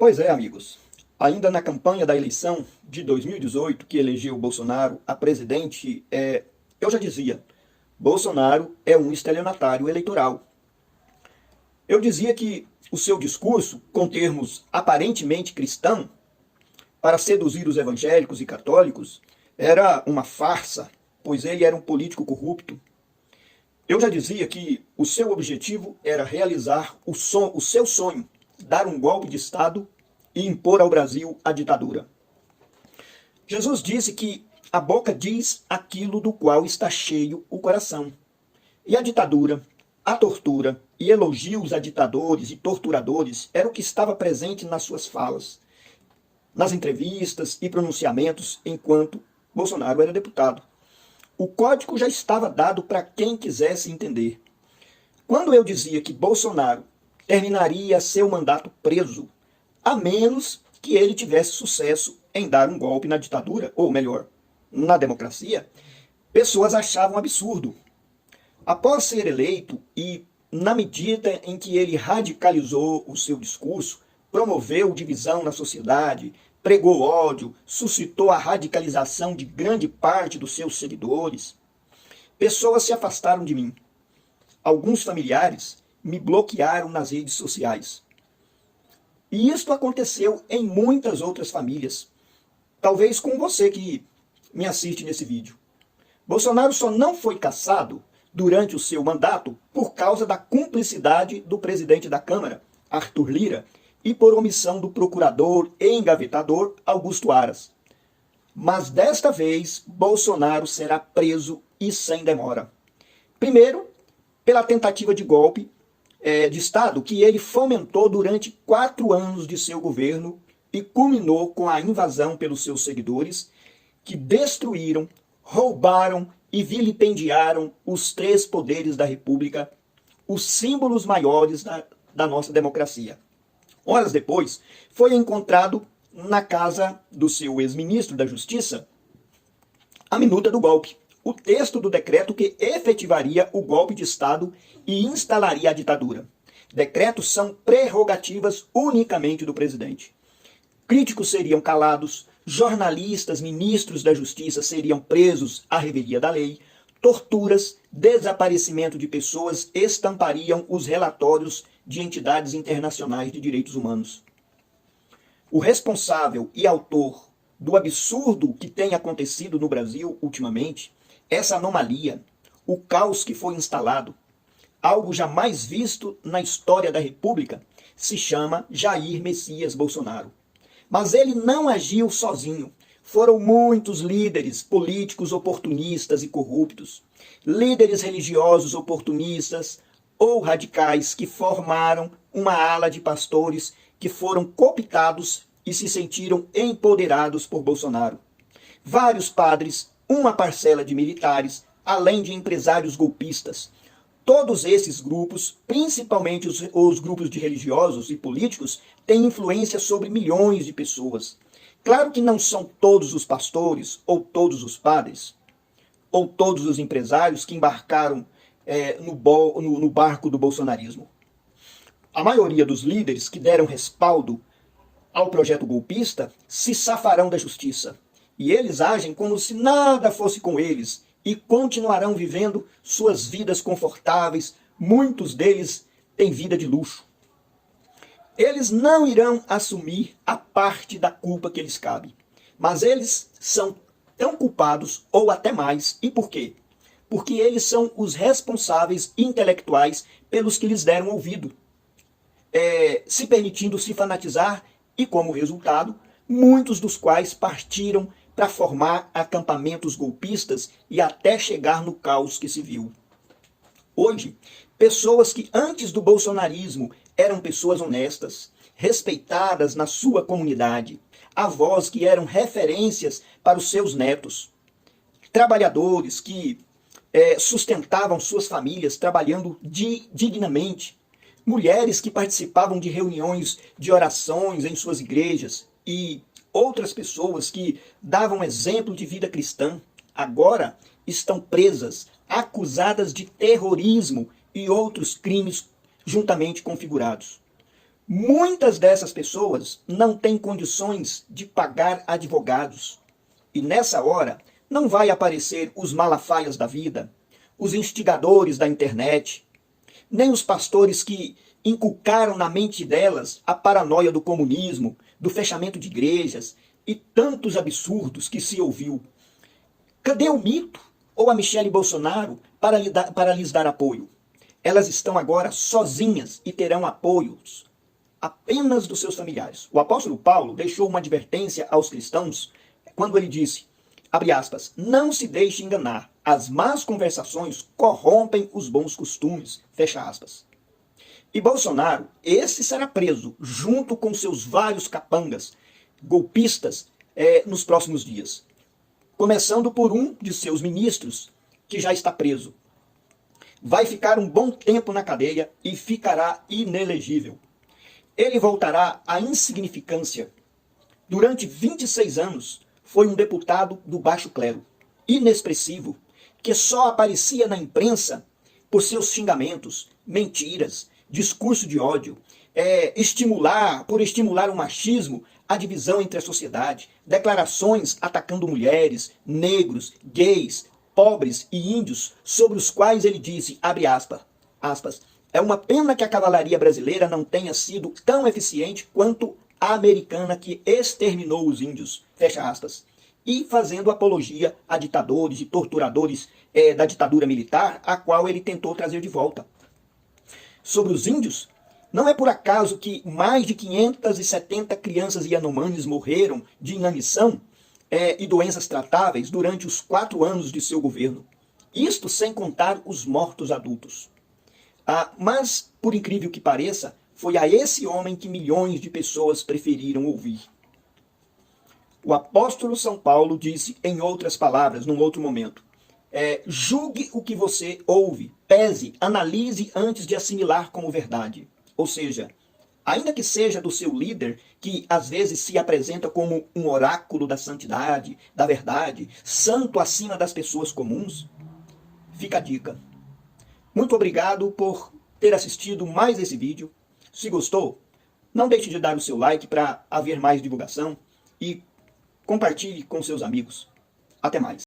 Pois é, amigos. Ainda na campanha da eleição de 2018, que elegeu Bolsonaro a presidente, eu já dizia, Bolsonaro é um estelionatário eleitoral. Eu dizia que o seu discurso, com termos aparentemente cristãos, para seduzir os evangélicos e católicos, era uma farsa, pois ele era um político corrupto. Eu já dizia que o seu objetivo era realizar o seu sonho, dar um golpe de Estado e impor ao Brasil a ditadura. Jesus disse que a boca diz aquilo do qual está cheio o coração. E a ditadura, a tortura e elogios a ditadores e torturadores era o que estava presente nas suas falas, nas entrevistas e pronunciamentos enquanto Bolsonaro era deputado. O código já estava dado para quem quisesse entender. Quando eu dizia que Bolsonaro terminaria seu mandato preso, a menos que ele tivesse sucesso em dar um golpe na ditadura, ou melhor, na democracia, pessoas achavam absurdo. Após ser eleito e na medida em que ele radicalizou o seu discurso, promoveu divisão na sociedade, pregou ódio, suscitou a radicalização de grande parte dos seus seguidores, pessoas se afastaram de mim. Alguns familiares me bloquearam nas redes sociais. E isto aconteceu em muitas outras famílias. Talvez com você que me assiste nesse vídeo. Bolsonaro só não foi cassado durante o seu mandato por causa da cumplicidade do presidente da Câmara, Arthur Lira, e por omissão do procurador e engavetador Augusto Aras. Mas desta vez, Bolsonaro será preso e sem demora. Primeiro, pela tentativa de golpe de Estado que ele fomentou durante 4 anos de seu governo e culminou com a invasão pelos seus seguidores, que destruíram, roubaram e vilipendiaram os 3 poderes da República, os símbolos maiores da nossa democracia. Horas depois, foi encontrado na casa do seu ex-ministro da Justiça a minuta do golpe, o texto do decreto que efetivaria o golpe de Estado e instalaria a ditadura. Decretos são prerrogativas unicamente do presidente. Críticos seriam calados, jornalistas, ministros da Justiça seriam presos à revelia da lei, torturas, desaparecimento de pessoas estampariam os relatórios de entidades internacionais de direitos humanos. O responsável e autor do absurdo que tem acontecido no Brasil ultimamente, essa anomalia, o caos que foi instalado, algo jamais visto na história da República, se chama Jair Messias Bolsonaro. Mas ele não agiu sozinho. Foram muitos líderes políticos oportunistas e corruptos, líderes religiosos oportunistas ou radicais que formaram uma ala de pastores que foram cooptados e se sentiram empoderados por Bolsonaro. Vários padres, uma parcela de militares, além de empresários golpistas. Todos esses grupos, principalmente os grupos de religiosos e políticos, têm influência sobre milhões de pessoas. Claro que não são todos os pastores, ou todos os padres, ou todos os empresários que embarcaram no barco do bolsonarismo. A maioria dos líderes que deram respaldo ao projeto golpista se safarão da justiça. E eles agem como se nada fosse com eles e continuarão vivendo suas vidas confortáveis. Muitos deles têm vida de luxo. Eles não irão assumir a parte da culpa que lhes cabe. Mas eles são tão culpados, ou até mais. E por quê? Porque eles são os responsáveis intelectuais pelos que lhes deram ouvido, se permitindo se fanatizar e, como resultado, muitos dos quais partiram para formar acampamentos golpistas e até chegar no caos que se viu. Hoje, pessoas que antes do bolsonarismo eram pessoas honestas, respeitadas na sua comunidade, avós que eram referências para os seus netos, trabalhadores que sustentavam suas famílias trabalhando dignamente, mulheres que participavam de reuniões de orações em suas igrejas e outras pessoas que davam exemplo de vida cristã, agora estão presas, acusadas de terrorismo e outros crimes juntamente configurados. Muitas dessas pessoas não têm condições de pagar advogados. E nessa hora não vai aparecer os malafaias da vida, os instigadores da internet, nem os pastores que inculcaram na mente delas a paranoia do comunismo, do fechamento de igrejas e tantos absurdos que se ouviu. Cadê o mito ou a Michele Bolsonaro para lhes dar apoio? Elas estão agora sozinhas e terão apoios apenas dos seus familiares. O apóstolo Paulo deixou uma advertência aos cristãos quando ele disse, abre aspas, não se deixe enganar, as más conversações corrompem os bons costumes, fecha aspas. E Bolsonaro, esse será preso junto com seus vários capangas, golpistas, nos próximos dias. Começando por um de seus ministros, que já está preso. Vai ficar um bom tempo na cadeia e ficará inelegível. Ele voltará à insignificância. Durante 26 anos, foi um deputado do baixo clero, inexpressivo, que só aparecia na imprensa por seus xingamentos, mentiras, discurso de ódio, por estimular o machismo, a divisão entre a sociedade, declarações atacando mulheres, negros, gays, pobres e índios, sobre os quais ele disse, abre aspas, é uma pena que a cavalaria brasileira não tenha sido tão eficiente quanto a americana que exterminou os índios, fecha aspas. E fazendo apologia a ditadores e torturadores da ditadura militar, a qual ele tentou trazer de volta. Sobre os índios, não é por acaso que mais de 570 crianças Yanomamis morreram de inanição e doenças tratáveis durante os 4 anos de seu governo. Isto sem contar os mortos adultos. Mas, por incrível que pareça, foi a esse homem que milhões de pessoas preferiram ouvir. O apóstolo São Paulo disse, em outras palavras, num outro momento, julgue o que você ouve, pese, analise antes de assimilar como verdade. Ou seja, ainda que seja do seu líder, que às vezes se apresenta como um oráculo da santidade, da verdade, santo acima das pessoas comuns, fica a dica. Muito obrigado por ter assistido mais esse vídeo. Se gostou, não deixe de dar o seu like para haver mais divulgação e compartilhe com seus amigos. Até mais.